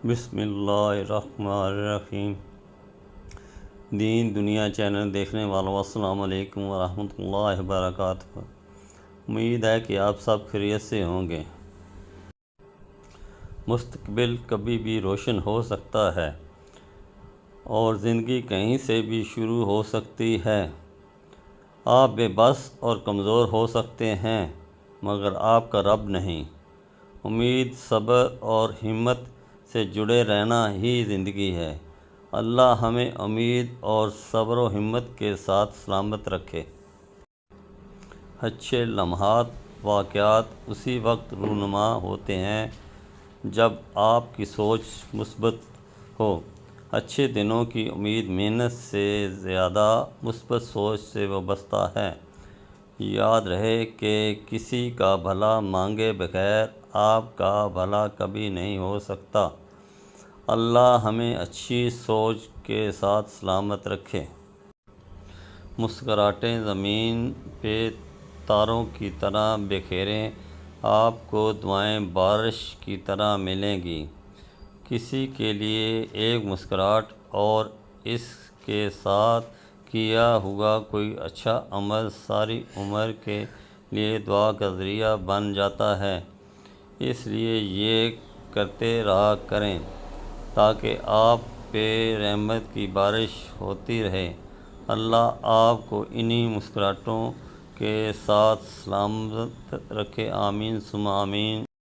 بسم اللہ الرحمن الرحیم۔ دین دنیا چینل دیکھنے والوں السلام علیکم ورحمۃ اللہ وبرکاتہ۔ امید ہے کہ آپ سب خیریت سے ہوں گے۔ مستقبل کبھی بھی روشن ہو سکتا ہے اور زندگی کہیں سے بھی شروع ہو سکتی ہے۔ آپ بے بس اور کمزور ہو سکتے ہیں مگر آپ کا رب نہیں۔ امید، صبر اور ہمت سے جڑے رہنا ہی زندگی ہے۔ اللہ ہمیں امید اور صبر و ہمت کے ساتھ سلامت رکھے۔ اچھے لمحات، واقعات اسی وقت رونما ہوتے ہیں جب آپ کی سوچ مثبت ہو۔ اچھے دنوں کی امید محنت سے زیادہ مثبت سوچ سے وابستہ ہے۔ یاد رہے کہ کسی کا بھلا مانگے بغیر آپ کا بھلا کبھی نہیں ہو سکتا۔ اللہ ہمیں اچھی سوچ کے ساتھ سلامت رکھے۔ مسکراہٹیں زمین پہ تاروں کی طرح بکھیریں، آپ کو دعائیں بارش کی طرح ملیں گی۔ کسی کے لیے ایک مسکراہٹ اور اس کے ساتھ کیا ہوا کوئی اچھا عمل ساری عمر کے لیے دعا کا ذریعہ بن جاتا ہے۔ اس لیے یہ کرتے رہا کریں تاکہ آپ پہ رحمت کی بارش ہوتی رہے۔ اللہ آپ کو انہی مسکراہٹوں کے ساتھ سلامت رکھے۔ آمین ثم آمین۔